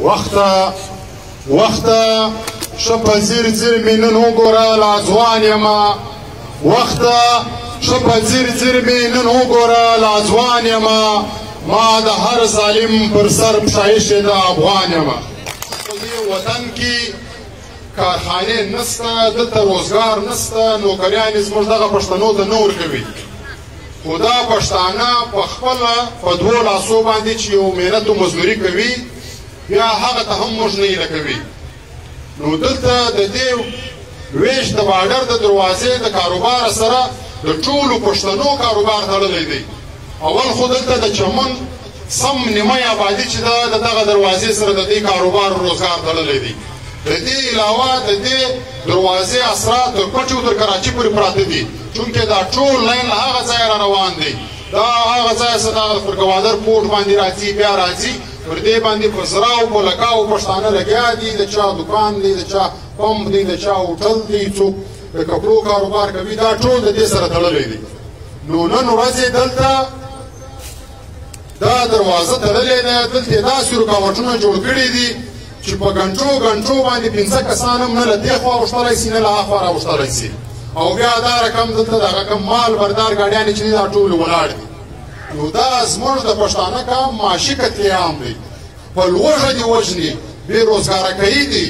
وخته ښه په ځیر ځیر مې نن وګوره لا ځوان یمه وخته ښه په ځیر ځیر مې نن وګوره لا ځوان یمه ما د هر ظالم پر سر پښایشې د افغان یمه په دې وطن کې کارخانې نسته دلته روزګار نسته نوکریانې زموږ دغه پښتنو ته نه ورکوي خو دا پښتانه په خپله په دوو لاسو باندې چې یو محنت و مزدوري کوي بیا هغه ته هم موږ نه هیله کوي نو دلته د دې ویش د باډر د دروازې د کاروبار سره د ټولو پښتنو کاروبار تړلی دی اول خو دلته د چمن سم نیمه آبادي چې ده د دغه دروازې سره د دې کاروبار روزګار تړلی دی د دې علاوه د دې دروازې اسرار تر پټیو تر کراچي پورې پراته دي چونکې دا ټول لاین له هغه ځایه را روان دی دا هغه ځایه څه د پر ګوادر پورټ باندې راځي بیا راځي پر دې باندې په زراو په لکاو پښتانه لګیا دي د چا دکان دی د چا پمپ دی د چا هوټل دی څوک د کپړو کاروبار کوي دا ټول د دې سره تړلی دی نو نن ورځې دلته دا دروازه تړلې ده دلته داسې رکاوټونه جوړ کړي دي چې په ګنټو باندې 5 کسان هم نه له دې خوا اوښتلی سي نه له هاخوا راوښتلی سي او بیا دا رقم دلته دغه کم مال بردار ګاډیانې چې دي دا ټول ولاړ دي نو دا زموږ د پښتانه کام معاشي قتلعام دی په لوږه دې وژني بې روزګاره کوي دي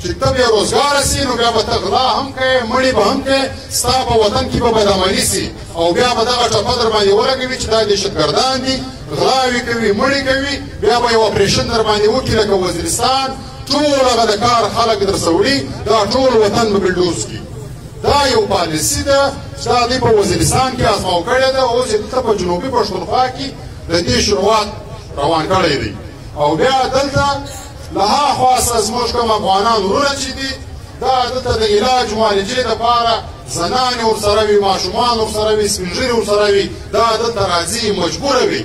چې ته بې روزګاره سي نو بیا به ته غلا هم کوې مړي به هم کوې ستا په وطن کې به بدعملي سي او بیا به دغه ټپه در باندې ولګوي چې دا دهشتګردان دي غلاوې کوي مړي کوي بیا به یو اپریشن در باندې وکړي لکه وزیرستان ټول هغه د کار خلک درسه وړي دا ټول وطن به بلډوز کړي دا یو پالیسي ده چې دا دوی په وزیرستان کې ازماو کړې ده اوس یې دلته په جنوبي پښتونخوا کې د دې شروعات روان کړی دی او بیا دلته له هاخوا څخه زموږ کوم افغانان وروڼه چې دي دا دلته د علاج معالجې دپاره زنانې ورسره وي ماشومان ورسره وي سپین ږیري ورسره وي دا دلته راځي مجبوره وي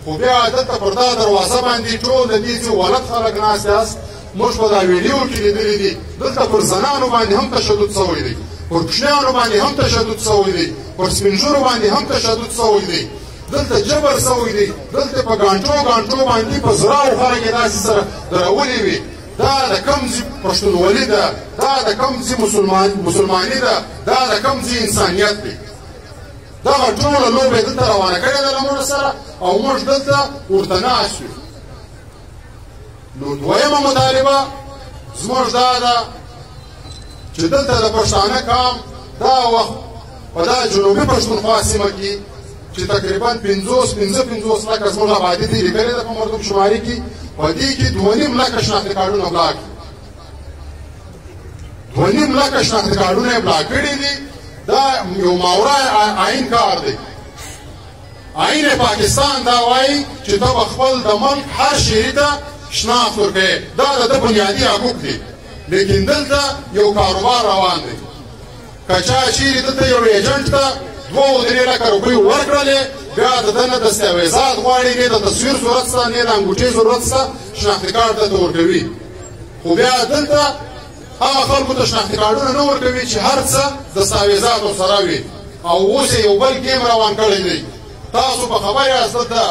خو بیا دلته پر دا دروازه باندې ټول د دې څه ولد خلک ناست یاست موږ په دا ویډیو کې لیدلي دي دلته پر زنانو باندې هم تشدد شوی دی پر کوچنیانو باندې هم تشدد شوی دی پر سپین ږیرو باندې هم تشدد شوی دی دلته جبر شوی دی دلته په ګانټو باندې په زراو خلک یې داسې سره درولي وي دا د کوم ځای پښتونولي ده دا د کوم ځای مسلماني ده دا د کوم ځای انسانیت دی دغه ټوله لوبه یې دلته روانه کړې ده له موږ سره او موږ دلته ورته ناست یو نو دویمه مطالبه زموږ دا ده چې دلته د پښتانه کام دا وخت په دا جنوبي پښتونخوا سیمه کې چې تقریبا 50 لکه زموږ آبادي دي لیکلې ده په مردم شماري کې په دې کې 2.5 لکه شناختي کارډونه بلاک 2.5 لکه شناختي کارډونه یې بلاک کړي دي دا یو ماورا آئین کار دی آئین پاکستان دا وایي چې ته به خپل د ملک هر شهري ته شناخت ورکوې دا د ده بنیادي حقوق دي لیکن دلته یو کاروبار روان دی که چا چیرې دلته یو ایجنټ ته 2-3 لکه روپۍ ورکړلې بیا د ده نه دستاویزات غواړي نه د تصویر ضرورت شته نه د انګوټې ضرورت شته شناختي کارډ دلته ورکوي خو بیا دلته هغه خلکو ته شناختي کارډونه نه ورکوي چې هر څه دستاویزات ورسره وي او اوس یې یو بل ګیم روان کړی دی تاسو په خبر یاست دلته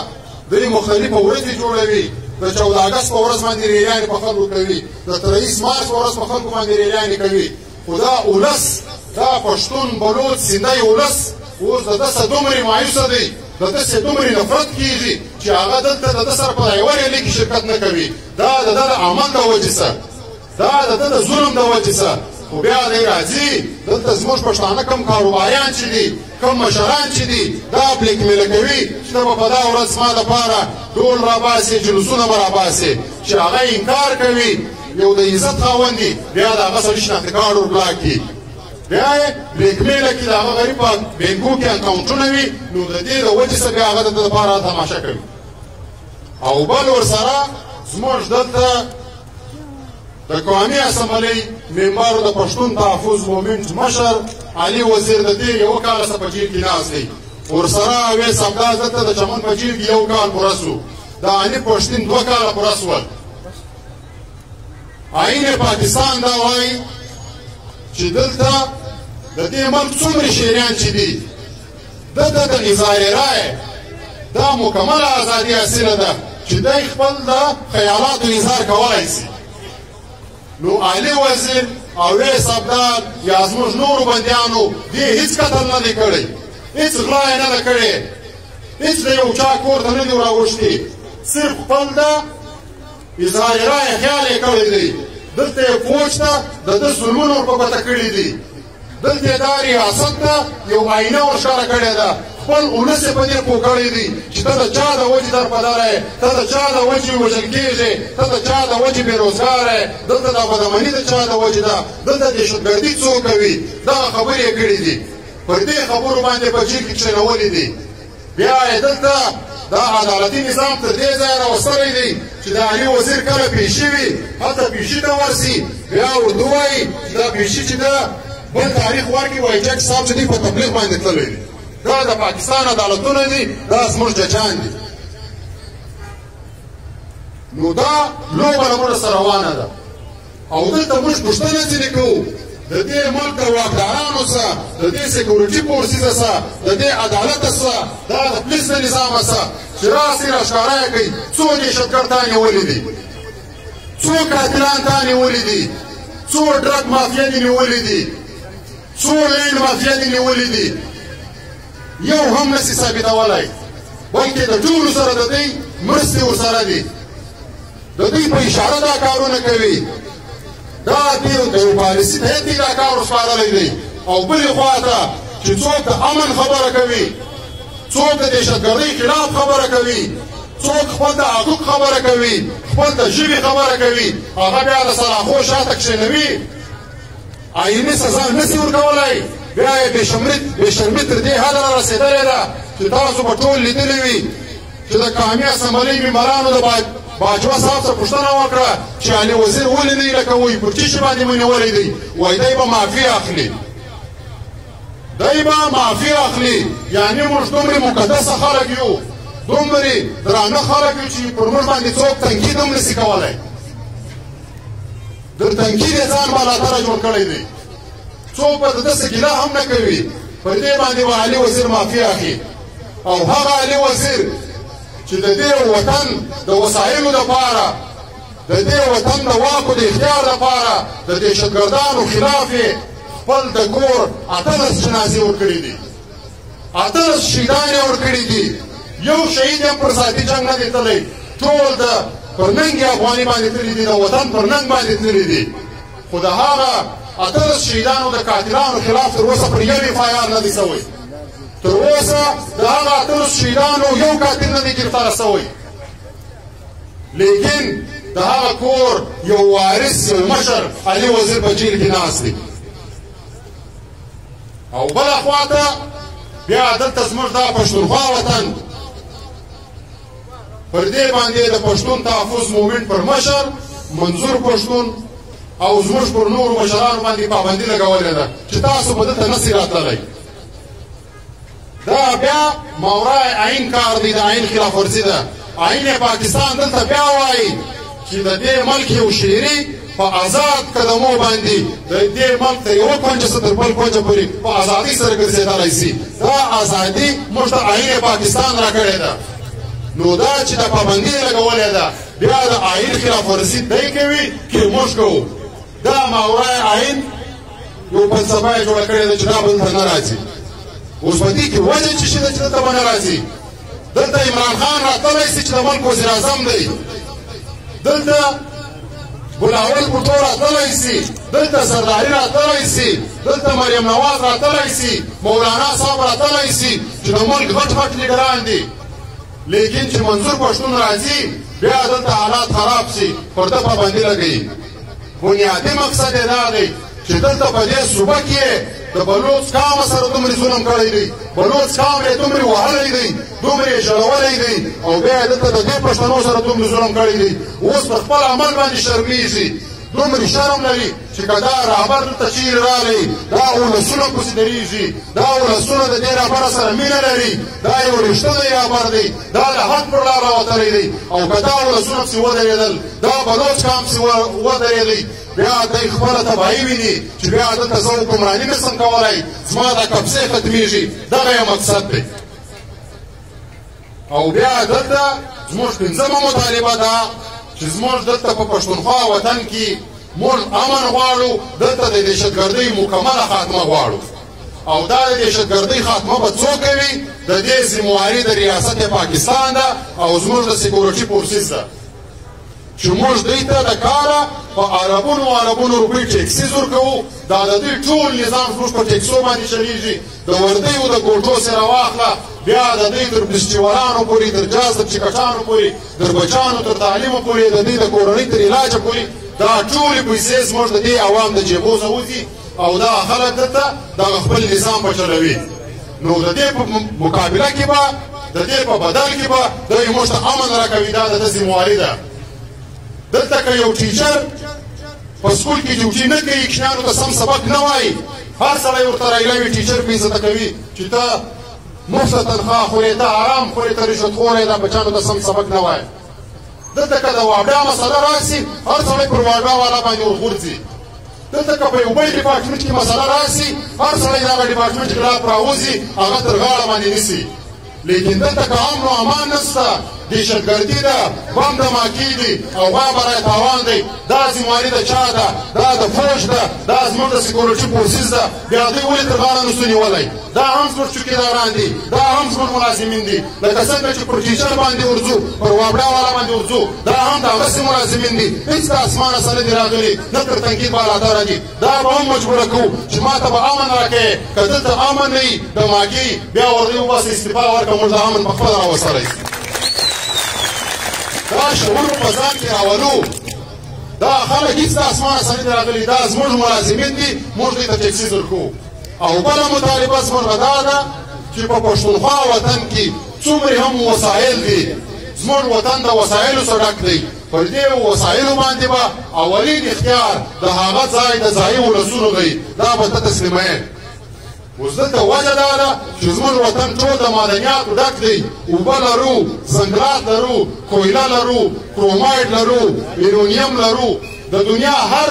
دوی مختلفه ورځې جوړوي د 14 اګست په ورځ باندې ریلیانې په خلکو کوي د 23 مارچ په ورځ په خلکو باندې ریلیانې کوي خو دا اولس دا پښتون بلوچ سیندی اولس اوس د ده څه دومرې مایوسه دی د ده څه دومرې نفرت کېږي چې هغه دلته د ده سره په یوه ریلۍ کې شرکت نه کوي دا د ده د عمل د وجې څه دا د ده د ظلم د وجې څه خو بیا دی راځي دلته زموږ پښتانه کم کاروباریان چې دي کم مشران چې دي دا بلیکمیله کوي چې ته به په دا ورځ زما دپاره ډول راباسې جلوسونه به راباسې چې هغه انکار کوي یو د عزت خاوند دي بیا د هغه سړي شناختي کارډ ور بلاک کړي بیا یې بلیکمیله کړي د هغه غریب په بینکو کې اکاونټونه وي نو د دې د وجې څخه بیا هغه د ده دپاره تماشه کوي او بل ورسره زموږ دلته د قومي اسمبلۍ ممبر د پښتون تحفظ مومنټ مشر علي وزیر د دې یو کال څخه په جیل کې ناست دی ورسره اویس عبداس دلته د چمن په جیل کې 1 کال پوره سو د علي پښتین 2 کاله پوره سول آئین پاکستان دا وایي چې دلته د دې ملک څومره شهریان چې دي د اظهار رایې دا مکمله ازادي حاصله ده چې دی خپل د خیالاتو اظهار کولی شي. نو علي وزیر او ویس ابدال یا زموږ نورو بندیانو دې هېڅ قتل نه دی کړی، هېڅ غلا یې نه ده کړې، هېڅ د یو چا کور ته نه دي راوښتي، صرف خپل د اظهار رایې خیال یې کړی دی. دلته یې فوج ته د ده ظلمونه ور په ګوته کړي دي، دلته یې دا ریاست ته یو آینه ور ښکاره کړې ده، خپل اولس یې په دې پوه کړی دی چې ته د چا د وجې درپداره یې، ته د چا د وجې وژل کېږې، ته د چا د وجې بېروزګاره یې، دلته دا بدامني د چا د وجې ده، دلته دهشتګردي څوک کوي. دغه خبرې یې کړي دي، پر دې خبرو باندې په جیل کې کښېنولي دي. بیا یې دلته دا عدالتي نظام تر دې ځایه راوستلی دی چې د علي وزیر کله پیشي وي هلته پیشي ته ورسي، بیا ورته ووایي چې دا پیشي چې ده بل تاریخ ورکړي، وایي جج صاحب چې دوی په تبلیغ باندې تللی دي. دا د پاکستان عدالتونه دي، دا زموږ ججان دي. نو دا لوبه له موږ سره روانه ده او دلته موږ پوښتنه ځینې کوو د دې ملک د واکدارانو څخه، د دې سکیورټي فورسز څخه، د دې عدالت څخه، دا د پولیس د نظام څخه چې راسي راښکاره یې کوي څو دهشتګرد تا نیولي دي، څو قاتلان تا نیولي دي، څو ډرګ مافیا دي نیولي دي، څو لینډ مافیا دي نیولي دي، یو هم نسي ثابتولی، بلکې د ټولو سره د دوی مرستې ورسره دي، د دوی په اشاره دا کارونه کوي. دا د یو پالیسي هیئت دی دا کار ورسپارلی دی. او بلې خوا ته چې څوک د امن خبره کوي، څوک د دهشتګردۍ خلاف خبره کوي، څوک خپل د حقوق خبره کوي، خپل د ژبې خبره کوي، هغه بیا د سلاخو شاته کښېنوي، آیني سزا نسي ورکولی. بیا یې بېشرمي تر دې حده را رسېدلې ده چې تاسو به ټول لیدلي وي چې د قومي اسمبلۍ ممبرانو د باجوه صاحب څخه پوښتنه وکړه چې علي وزیر ولې دی لکه وایي پر ټیشي باندې مو نیولی دی، وایي دی به معافي اخلي، دی به معافي اخلي. یعنې موږ دومرې مقدسه خلک یو، دومرې درانه خلک یو چې پر موږ باندې څوک تنقید هم نسي کولی. د تنقید یې ځان بالاتره جوړ کړی دی، څوک به د ده څه ګیله هم نه کوي. پر دې باندې به علي وزیر معافي اخلي. او هغه علي وزیر چې د دې وطن د وسایلو دپاره، د دې وطن د واکو د اختیار دپاره د دهشتګردانو خلاف یې خپل د کور 18 جنازې ورکړي دي، 18 شهیدان یې ورکړي دي، یو شهید هم پر ذاتي جنګ نه دی تللی، ټول د پر ننګ افغاني باندې تللي دي، د وطن پر ننګ باندې تللي دي. خو د هغه 18 شهیدانو د قاتلانو خلاف تر اوسه پر یو FIR نه دی سوی، تر اوسه د هغه 18 شهیدانو یو قاتل نه دی ګرفتاره سوی. لیکن د هغه کور یو وارث، یو مشر علي وزیر په جیل کې ناست دی. او بله خوا ته بیا دلته زموږ دا پښتونخوا وطن، پر دې باندې د پښتون تحفظ مومنټ پر مشر منظور پښتون او زموږ پر نورو مشرانو باندې پابندي لګولې ده چې تاسو به دلته نسئ راتللی. دا بیا ماورای عین کار دی، د عین خلاف ورزي ده. عین پاکستان دلته بیا وایي چې د دې ملک یو شهري په آزاد قدمو باندې د دې ملک تر یوه کونجه څخه تر بل کونجه پورې په ازادۍ سره ګرځېدلی شي. دا ازادي موږ ته عین پاکستان راکړې ده. نو دا چې دا پابندي لګولې ده بیا د عین خلاف ورزي دی کوي که موږ کوو. دا ماورای عین یو فلسفه یې جوړه کړې ده چې دا به دلته نه راځي. اوس په دې کې وجه چې شي ده چې دلته به نه راځي. دلته عمران خان راتلی شي چې د ملک وزیر اعظم دی، دلته بلاول بوټو راتلی شي، دلته زرداري راتلی شي، دلته مریم نواز راتلی شي، مولانا صاحب راتلی شي چې د ملک غټ غټ لیډران دي. لیکن چې منظور پښتون راځي بیا دلته حالات خراب شي، پر ده پابندي لګوي. بنیادي مقصد یې دا دی چې دلته په دې صوبه کې د بلوڅ قام سره دومره ظلم کړی دی، بلوڅ قام یې دومره وهلی دی، دومره یې ژړولی دی، او بیا یې دلته د دې پښتنو سره دومره ظلم کړی دی. اوس په خپل عمل باندې شرمېږي، دومره شرم لري چې که دا رهبر دلته چیرې راغلی دا ولسونه پسې درېږي، دا ولسونه د دې رهبره سره مینه لري، دا یو رښتونی رهبر دی، دا د حق پر لار راوتلی دی. او که دا ولسونه پسې ودرېدل، دا بلوڅ قام پسې ودرېدی، بیا دی خپله تباهي ویني چې بیا دلته زه حکمراني نسم کولی، زما دا قبضې ختمېږي. دغه یې مقصد دی. او بیا دلته زموږ پنځمه مطالبه ده چې زموږ دلته په پښتونخوا وطن کې موږ امن غواړو، دلته د دهشتګردۍ مکمله خاتمه غواړو. او دا د دهشتګردۍ خاتمه به څوک کوي؟ د دې ذمهواري د ریاست پاکستان ده او زموږ د سکیورټي فورسز ده چې موږ دوی ته د کاره په اربونو روپۍ ټیکسیز ورکوو. دا د دوی ټول نظام زموږ په ټیکسو باندې چلیږي. د وردیو د ګوټو سره واخله، بیا د دوی تر فستیوالانو پورې، تر جاز تر چکټانو پورې، تر بچانو تر تعلیمو پورې، د دوی د کورنۍ تر علاجه پورې، دا ټولې پیسې زموږ د دې عوام د جیبو څخه وځي او دا خلک دلته دغه خپل نظام به چلوي. نو د دې په مقابله کې به، د دې په بدل کې به دوی موږ ته امن راکوي. دا د ده ذمهواري ده. دلته که یو ټیچر په سکول کې ډیوټي نه کوي، کوچنیانو ته سم سبق نه وایي، هر سړی ورته رایلوي، ټیچر په عزته کوي چې ته مفته تنخواه خورې، ته حرام خورې، ته رشوت خوری، دا بچانو ته سم سبق نه وایي. دلته که د واډا مسله راشي، هر سړی پر واډا والا باندې ورغورځي. دلته که په یو بل ډپارټمنټ کې مسله راشي، هر سړی د هغه ډپارټمنټ خلاف راوځي، هغه تر غاړه باندې نیسي. لیکن دلته که امن و امان نشته، دهشتګردي ده، بم دماکي دي او غوا برای تاوان دی. دا ذمهواري د چا ده؟ دا د فوج ده، دا زموږ د سکیورټي فورسز ده. بیا دوی ولې تر غاړه نسو نیولی؟ دا هم زموږ چوکیداران دي، دا هم زموږ ملازمین دي. لکه څنګه چې پر ټیچر باندې ورځو، پر واپډا والا باندې ورځو، دا هم د هغسې ملازمین دي. هېڅ د اسمانه څه نه دي راغلي، نه تر تنقید بالاتره دي. دا به هم مجبوره کوو چې ما ته به امن راکوې. که دلته امن نه وي، دماکي، بیا ورته وباسئ، استعفا ورکړه، موږ د امن په خپله راوستلی. دا شعور په ځان کې راولو. دا خلک هېڅ د اسمانه څه نه دي راغلي، دا زموږ ملازمین دي، موږ دوی ته ټیکسیز ورکوو. او بله مطالبه زموږ دا ده چې په پښتونخوا وطن کې څومره هم وسایل دي، زموږ وطن د وسایلو څخه ډک دی. پر دې وسایلو باندې به اولین اختیار د هغه ځای د ځایي ولسونو دی، دا به ته تسلیموې. اوس دلته وجه دا ده چې زموږ وطن ټول د معدنیاتو ډک دی. اوبه لرو، ځنګلات لرو، کویله لرو، کرومایډ لرو، یورانیم لرو، د دنیا هر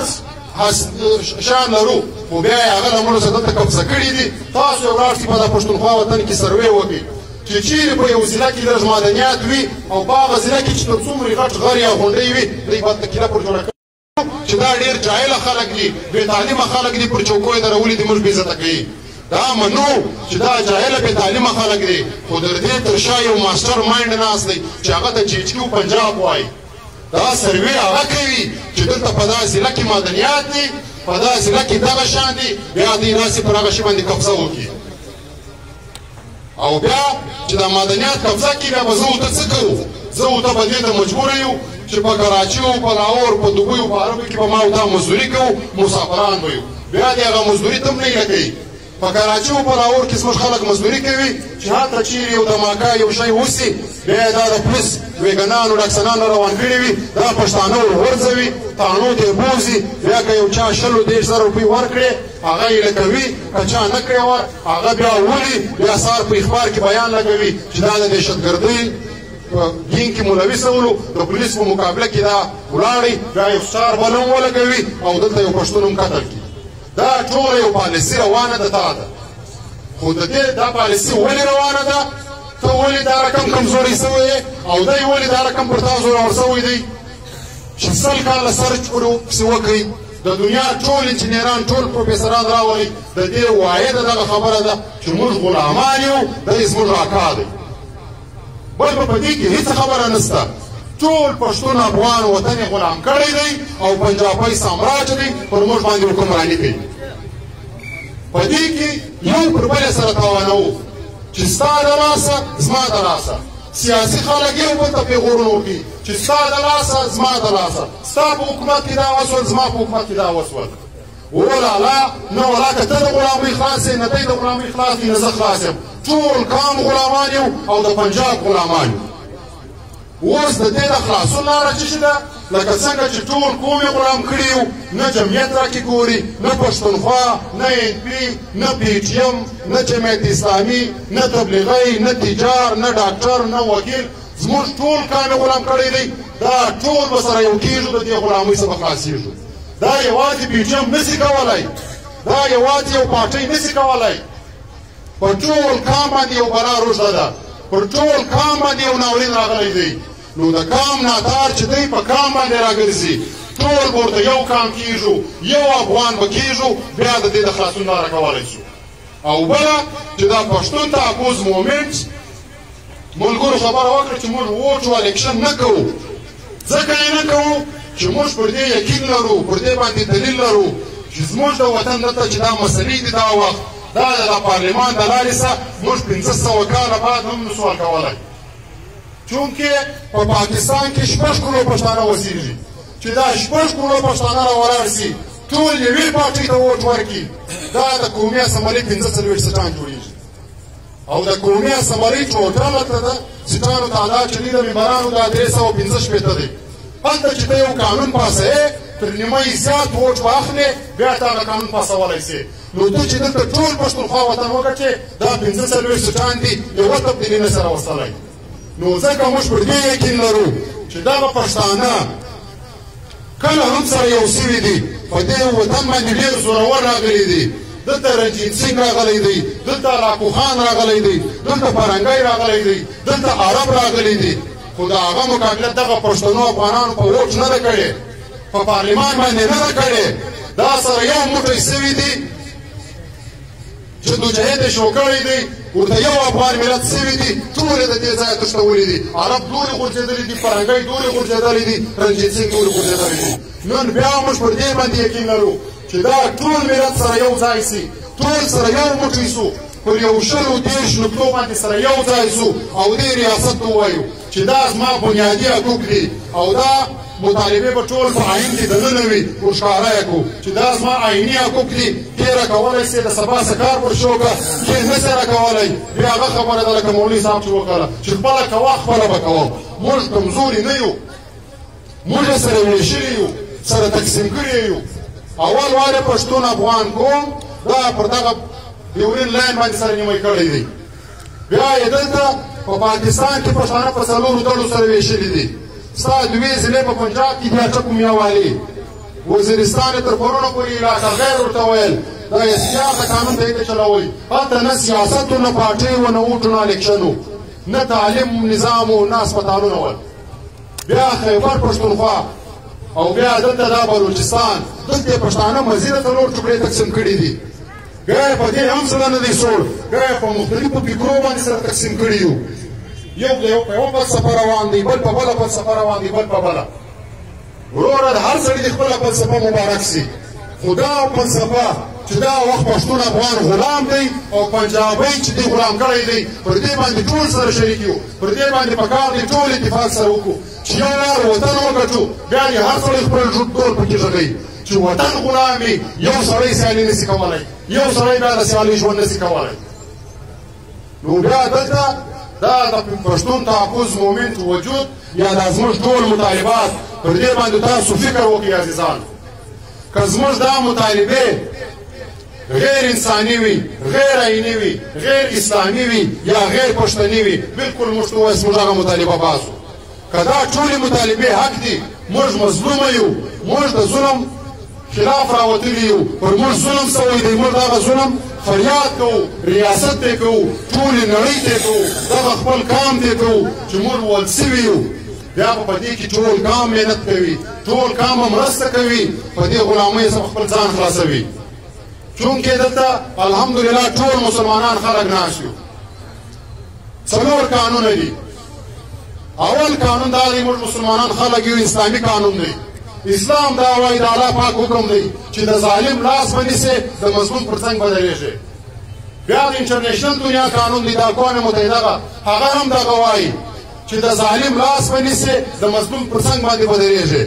شان لرو، خو بیا یې هغه له موږ څخه دلته قبضه کړي دي. تاسو یو لاړ شئ په دا پښتونخوا وطن کې سروې وکړئ چې چیرې په یو ضلع کې لږ معدنیات وي او په هغه ضلع کې چې تر څومره غټ غر یا غونډۍ وي، دوی به تکیله پر جوړه کړي چې دا ډېر جاهله خلک دي، بې تعلیمه خلک دي، پر چوکو یې درولي دي، موږ بې عزته کوي. دا منو چې دا جاهله بې تعلیمه خلک دي، خو د دې تر شا یو ماسټر مایند ناست دی چې هغه د جیچکي پنجاب وایي. دا سروې هغه کوي چې دلته په دا ضلع کې معدنیات دي، په دا ضلع کې دغه شان دي، بیا دوی راسي پر هغه شي باندې قبضه وکړي. او بیا چې دا معدنیات قبضه کړي، بیا به زه ورته څه کوو؟ زه ورته به دې ته مجبوره یو چې په کراچي او په لاهور، په دوبۍ او په عربو کې به ما او تا مزدوري کوو، مسافران به یو. بیا دې هغه مزدوري ته هم نه کوي. په کراچي او په لاهور کې زموږ خلک مزدوري کوي چې هلته چیرې یو دماکه یو شی وسي، بیا یې دا د پولیس ویګنانو ډاکسنانو روان کړي وي، دا پښتانه ورغورځوي، تاڼو ته یې بوځي. بیا که یو چا 20-30 روپۍ ورکړې، هغه یې لګوي، که چا نه کړې وه هغه بیا ولي، بیا سهار په اخبار کې بیان لګوي چې دا د دهشتګردۍ په دین کې مولوي سولو، د پولیس په مقابله کې دا ولاړی، بیا یو سټار بل هم ولګوي او دلته یو پښتون هم قتل کړي. دا ټوله یو پالیسي روانه ده تا ده. خو د دې دا پالیسي ولې روانه ده؟ ته ولې دا رقم کمزوری سوی یې او دی ولې دا رقم پر تا زورور سوی دی چې 100 کاله سرچ پسې وکړئ، د دنیا ټول انجینران، ټول پروفیسران راولئ، د دې واحده دغه خبره ده چې موږ غلامان یو، دی زموږ اکا دی. بل په دې کې هېڅ خبره نشته. ټول پښتون افغان وطن یې غلام کړی دی او پنجابی سامراج دی، پر موږ باندې حکمراني کوي. په دې کې یو پر بل سره تاوانوو چې ستا د لاسه زما د لاسه. سیاسي خلک یو بل ته پیغورونه وکړي چې ستا د لاسه زما د لاسه، ستا په حکومت کې دا وسول، زما په حکومت کې دا وسول. ولالا نه ولا که ته د غلامۍ خلاص یې، نه دی د غلامۍ خلاص یې، نه زه خلاص یم. ټول قام غلامان یو او د پنجاب غلامان یو. اوس د دې د خلاصون لاره څه شي ده؟ لکه څنګه چې ټول قوم یې غلام کړي یو، نه جمعیت راکې ګوري، نه پښتونخوا، نه NP، نه PTM، نه جمعیت اسلامي، نه تبلیغی، نه تجار، نه ډاکټر، نه وکیل، زموږ ټول قام یې غلام کړی دی. دا ټول به سره یو کېږو، د دې غلامۍ څخه خلاصېږو. دا یوازې PTM نسي کولی، دا یوازې یو پارټۍ نسي کولی. په ټول قام باندې یو بلا روژه ده، پر ټول قام باندې یو ناورین راغلی دی. نو د کام ناتار چې دی په کام باندې راګرځي ټول به ورته یو کام کېږو یو افغان به کېږو بیا د دې د خلاصون لاره کولی شو او بله چې دا پښتون تحفظ مومنټ ملګرو خبره وکړه چې موږ ووټ او الیکشن نه کوو ځکه یې نه کوو چې موږ پر دې یقین لرو پر دې باندې دلیل لرو چې زموږ د وطن دلته چې دا مسلې دي دا وخت دا د پارلمان د لارې څخه موږ 1500 کاله بعد هم نسو ورکولی چونکې په پاکستان کې 6 کروڑ پښتانه اوسېږي چې دا 6 کروڑ پښتانه راولاړ سي ټول یوې پارټۍ ته ووټ ورکړي دا د قومي اسمبلۍ 45 سیټان جوړېږي او د قومي اسمبلۍ ټوټله ته د سیټانو تعداد چې دی د ممبرانو دا 315 دی هلته چې ته یو قانون پاسوې تر نیمه یې زیات ووټ به اخلې بیا ته هغه قانون پاسولی سې نو ته چې دلته ټول پښتونخوا وطن وګټې دا 45 سیټان دي یوه تبدیلي نه سره وصلی نو ځکه موږ پر دې یقین لرو چې دغه پښتانه کله هم سره یو سوي دي په دې وطن باندې ډېر زورور راغلي دي دلته رنجیت سنګ راغلی دی دلته لاکو خان راغلی دی دلته فرنګی راغلی دی دلته عرب راغلی دی خو د هغه مقابله دغه پښتنو افغانانو په ووټ نه ده کړې په پارلمان باندې نه ده کړې دا سره یو موټی سوي دي جدوجهد یې شو کړی دی ورته یو افغان ملت سوي دي ټول یې د دې ځایه تښتولي دي عرب دورې غورځېدلي دي فرنګی دورې غورځېدلی دي رنجیت سنګ دورې غورځېدلی دي نن بیا موږ پر دې باندې یقین لرو چې دا ټول ملت سره یو ځای سي ټول سره یو موټی سو پر یو 130 نقطو باندې سره یو ځای سو او دې ریاست ته ووایو چې دا زما بنیادي حقوق دي او دا مطالبې به ټول په آئین کې دننه وي ورښکاره یې کړو چې دا زما آئیني حقوق دي تېره کولی سې د سبا څه کار پر شوکه چې نه سې راکولی بیا هغه خبره ده لکه مولوي صاحب چې وکړله چې خپله کوه خپله به کوم موږ کمزوري نه یو موږ سره ویشلي یو سره تقسیم کړي یو اول واره پښتون افغان قوم دا پر دغه ډیورین لاین باندې سره نیمایي کړی دی بیا یې دلته په پاکستان کې پښتانه په څلورو ډلو سره ویشلي دي ستا دوې ضلعې په پنجاب کې بیا ټکو میاوالي وزیرستان یې تر پرونه پورې علاقه غیر ورته ویل دا اختیار د قانون ته یې چلوئ هلته نه سیاست و نه پارټۍ و نه ووټ و نه الیکشن و نه تعلیم نظام و نه اسپتالونه ول بیا خیبر پښتونخوا او بیا دلته دا بلوچستان دلته یې پښتانه مزیده څلور ټوکړې تقسیم کړي دي بیا یې په دې هم څه نه دی سوړ بیا یې په مختلفو فکرو باندې سره تقسیم کړي یو یو د یو په یو فلسفه روان دی بل په بله فلسفه روان دی بل په بله وروره د هر سړي د خپله فلسفه مبارک سي خو دا فلسفه چې دا وخت پښتون افغان غلام دی او پنجابی چې دی غلام کړی دی پر دې باندې ټول سره شریک یو پر دې باندې پکار دی ټول اتفاق سره وکړو چې یو وار وطن وګټو بیا دې هر سړی خپل ډول پکې غږوي چې وطن غلام وي یو سړی سیالي نسي کولی یو سړی بیا د سیالي ژوند نسي کولی نو بیا دلته دا د پښتون تحفظ مومنټ وجود یا دا زموږ ټول مطالبات پر دې باندې تاسو فکر وکړئ عزیزان که زموږ دا مطالبې غیر انساني وي غیر آئیني وي غیر اسلامي وي یا غیر پښتني وي بلکل موږ ته وایي زموږ هغه مطالبه باسو که دا ټولې مطالبې حق دي موږ مظلومه یو موږ د ظلم خلاف راوتلي یو پر موږ ظلم سوی دی موږ دغه ظلم فریاد کوو ریاست ته کوو ټولې نړۍ ته کوو دغه خپل کام ته کوو چې موږ ول سوي یو بیا په دې کې ټول کام محنت کوي ټول کام مرسته کوي په دې غلامۍ څخه خپل ځان خلاصوي چونکې دلته الحمدلله ټول مسلمانان خلک ناست یو څلور قانونه دي اول قانون دا دی موږ مسلمانان خلک یو اسلامي قانون دی اسلام دا وایي د الله پاک حکم دی چې د ظالم لاس ونیسې د مظلوم پر څنګ بدلېږي بیا د انټرنیشنل دنیا قانون دی د اقوام متحده هغه هم دغه وایي چې د ظالم لاس ونیسې د مظلوم پر څنګ باندې بدلېږي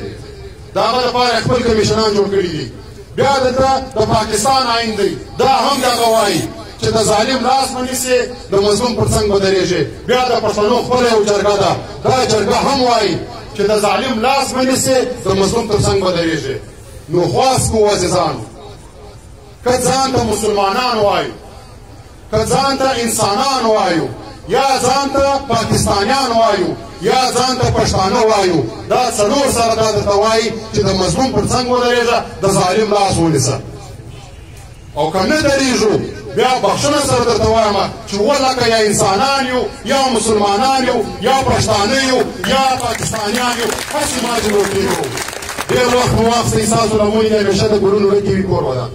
د هغه لپاره خپل کمیشنان جوړ کړي دي بیا دلته د پاکستان آئین دی دا هم دغه وایي چې د ظالم لاس ونیسې د مظلوم پر څنګ بدلېږي بیا د پښتنو خپله یو جرګه ده دا جرګه هم وایي چې د ظالم لاس ونیسې د مظلوم تر څنګ بدلېږي نو خواست کوو عزیزانو که ځان ته مسلمانان وایو که ځان ته انسانان وایو یا ځان ته پاکستانیان وایو یا ځان ته پښتانه وایو دا څلور سره دا درته وایي چې د مظلوم پر څنګ ودرېږه د ظالم لاس ونیسه او که نه درېږو بیا بخښنه سره درته وایم چې ولکه یا انسانان یو یا مسلمانان یو یا پښتانه یو یا پاکستانیان یو هسې ما جوړ کړي یو ډېر وخت مو واخیستی ستاسو لمونې همیشه د ګلونو ډکې وي کور ودان